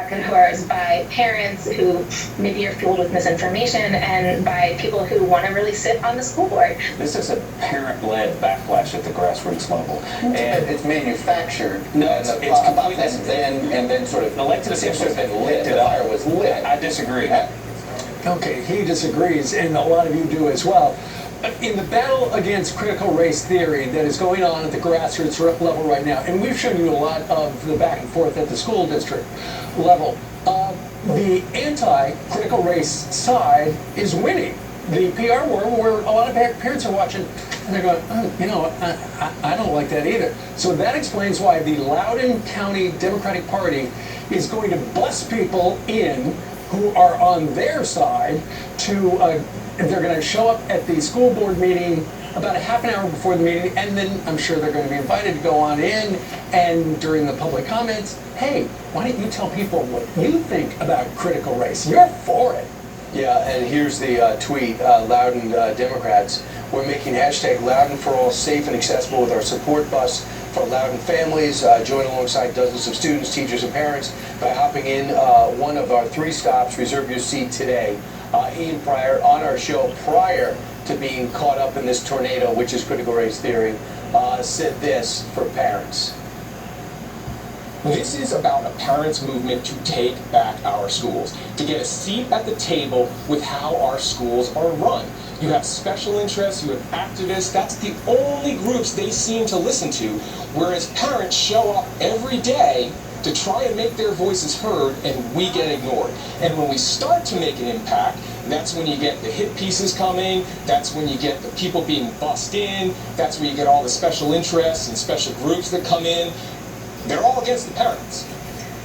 marketers, by parents who maybe are fueled with misinformation, and by people who want to really sit on the school board. This is a parent-led backlash at the grassroots level. And it's manufactured. No, it's completely. And then sort of elected officials have been lit. The fire was lit. I disagree. Okay, he disagrees, and a lot of you do as well. In the battle against critical race theory that is going on at the grassroots level right now, and we've shown you a lot of the back and forth at the school district level, the anti-critical race side is winning. The PR war, where a lot of parents are watching, and they're going, oh, you know, I don't like that either. So that explains why the Loudoun County Democratic Party is going to bus people in who are on their side to, they're going to show up at the school board meeting about a half an hour before the meeting, and then I'm sure they're going to be invited to go on in, and during the public comments, hey, why don't you tell people what you think about critical race? You're for it. Yeah, and here's the tweet, Loudoun Democrats. We're making hashtag Loudoun for All safe and accessible with our support bus for Loudoun families. Join alongside dozens of students, teachers, and parents by hopping in one of our 3 stops. Reserve your seat today. Ian Pryor, on our show prior to being caught up in this tornado, which is critical race theory, said this for parents. This is about a parents' movement to take back our schools, to get a seat at the table with how our schools are run. You have special interests, you have activists, that's the only groups they seem to listen to, whereas parents show up every day to try and make their voices heard, and we get ignored. And when we start to make an impact, that's when you get the hit pieces coming, that's when you get the people being bussed in, that's when you get all the special interests and special groups that come in. They're all against the parents.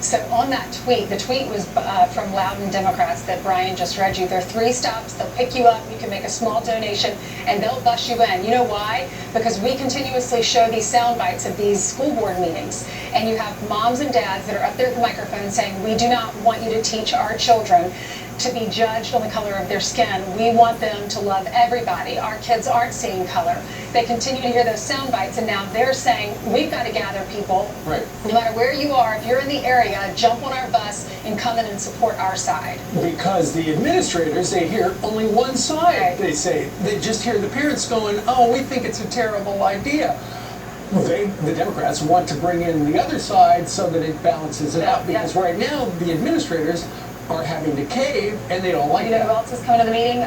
So on that tweet, the tweet was from Loudoun Democrats that Brian just read you. There are 3 stops. They'll pick you up. You can make a small donation, and they'll bus you in. You know why? Because we continuously show these sound bites of these school board meetings, and you have moms and dads that are up there at the microphone saying, we do not want you to teach our children to be judged on the color of their skin. We want them to love everybody. Our kids aren't seeing color. They continue to hear those sound bites, and now they're saying, we've got to gather people. Right. No matter where you are, if you're in the area, jump on our bus and come in and support our side. Because the administrators, they hear only one side, Right. they say. They just hear the parents going, oh, we think it's a terrible idea. The Democrats want to bring in the other side so that it balances it out, because right now the administrators are having to cave, and they don't like You know that. who else is coming to the meeting?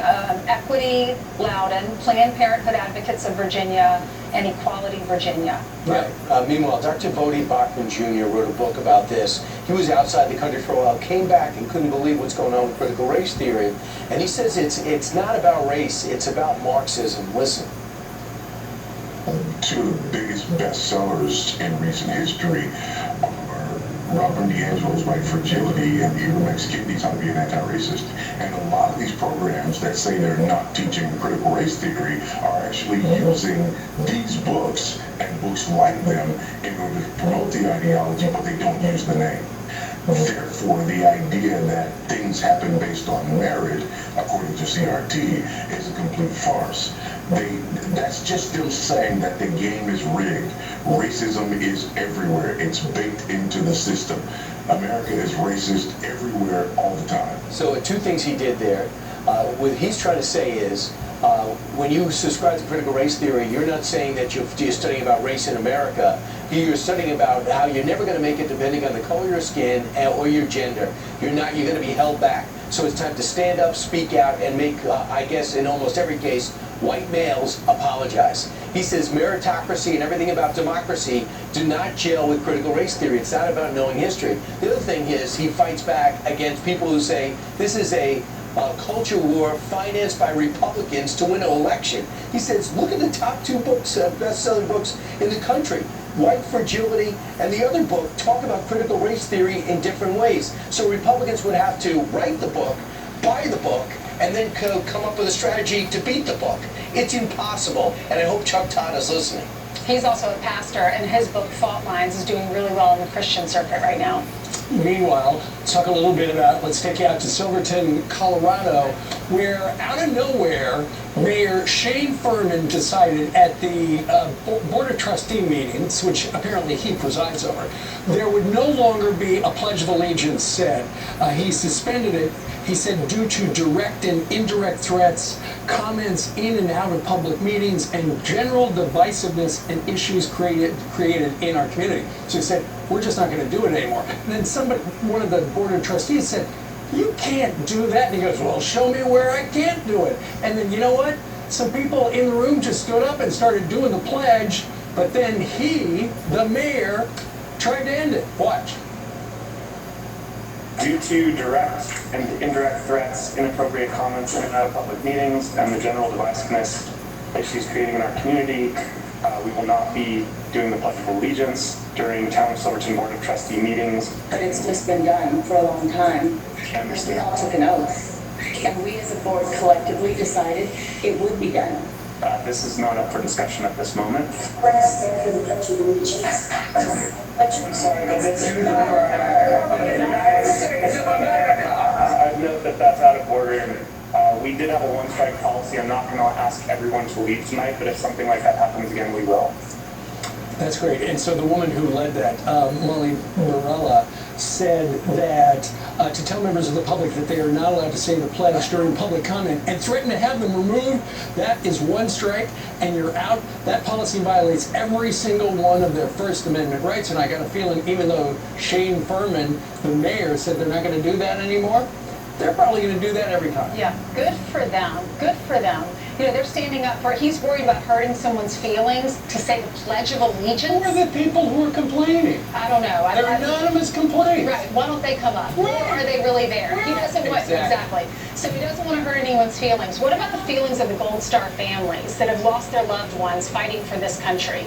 Equity Loudoun, Planned Parenthood Advocates of Virginia, and Equality Virginia. Right. Meanwhile, Dr. Bodie Bachman Jr. wrote a book about this. He was outside the country for a while, came back and couldn't believe what's going on with critical race theory. And he says it's not about race, it's about Marxism. Listen. 2 of the biggest bestsellers in recent history are Robert DiAngelo's Right Fragility and Ibram X. Kendi's How to Be an Anti-Racist. And a lot of these programs that say they're not teaching critical race theory are actually using these books and books like them in order to promote the ideology, but they don't use the name. Therefore, the idea that things happen based on merit, according to CRT, is a complete farce. That's just them saying that the game is rigged. Racism is everywhere. It's baked into the system. America is racist everywhere all the time. So 2 things he did there. What he's trying to say is, when you subscribe to critical race theory, you're not saying that you're studying about race in America. You're studying about how you're never going to make it depending on the color of your skin or your gender. You're going to be held back. So it's time to stand up, speak out, and make, I guess in almost every case, white males apologize. He says meritocracy and everything about democracy do not gel with critical race theory. It's not about knowing history. The other thing is he fights back against people who say this is a culture war financed by Republicans to win an election. He says, look at the top 2 books, best-selling books in the country. White Fragility and the other book talk about critical race theory in different ways. So Republicans would have to write the book, buy the book, and then come up with a strategy to beat the book. It's impossible, and I hope Chuck Todd is listening. He's also a pastor, and his book, Fault Lines, is doing really well in the Christian circuit right now. Meanwhile, let's talk a little bit about, let's take you out to Silverton, Colorado, where out of nowhere, Mayor Shane Furman decided at the Board of Trustee meetings, which apparently he presides over, there would no longer be a Pledge of Allegiance said. He suspended it. He said due to direct and indirect threats, comments in and out of public meetings, and general divisiveness and issues created in our community. So he said, we're just not going to do it anymore. And then one of the Board of Trustees said, you can't do that. And he goes, well, show me where I can't do it. And then you know what? Some people in the room just stood up and started doing the pledge, but then he, the mayor, tried to end it. Watch. Due to direct and indirect threats, inappropriate comments in and out of public meetings, and the general divisiveness issues creating in our community, we will not be doing the Pledge of Allegiance during Town of Silverton Board of Trustee meetings. But it's just been done for a long time. I understand. We all took an oath, and we as a board collectively decided it would be done. This is not up for discussion at this moment. Let's stand for the Pledge of Allegiance. I'd note that that's out of order. We did have a one-strike policy. I'm not going to ask everyone to leave tonight, but if something like that happens again, we will. That's great. And so the woman who led that, Molly Morella, said that to tell members of the public that they are not allowed to say the pledge during public comment and threaten to have them removed, that is one strike and you're out. That policy violates every single one of their First Amendment rights. And I got a feeling even though Shane Furman, the mayor, said they're not going to do that anymore, they're probably going to do that every time. Yeah, good for them. Good for them. You know, they're standing up for, he's worried about hurting someone's feelings to say the Pledge of Allegiance. Who are the people who are complaining? I don't know. They're anonymous complaints. Right. Why don't they come up? Or are they really there? He doesn't want, exactly. So he doesn't want to hurt anyone's feelings. What about the feelings of the Gold Star families that have lost their loved ones fighting for this country?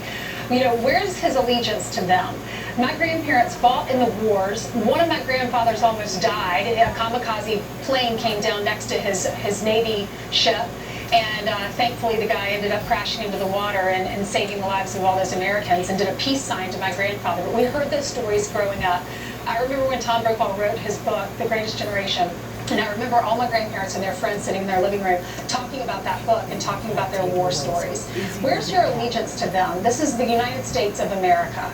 You know, where's his allegiance to them? My grandparents fought in the wars. One of my grandfathers almost died. A kamikaze plane came down next to his Navy ship. And thankfully, the guy ended up crashing into the water and saving the lives of all those Americans and did a peace sign to my grandfather. But we heard those stories growing up. I remember when Tom Brokaw wrote his book, The Greatest Generation. And I remember all my grandparents and their friends sitting in their living room talking about that book and talking about their war stories. Where's your allegiance to them? This is the United States of America.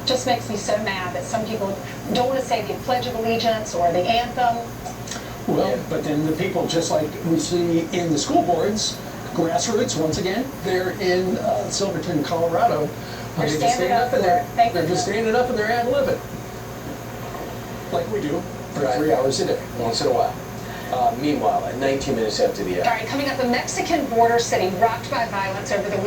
Just makes me so mad that some people don't want to say the Pledge of Allegiance or the anthem. Well, but then the people, just like we see in the school boards, grassroots, once again, they're in Silverton, Colorado. They're standing up for it. They're just standing up and they're ad-libbing. Like we do for 3 hours a day. Once in a while. Meanwhile, at 19 minutes after the hour. All right, coming up, a Mexican border city rocked by violence over the weekend.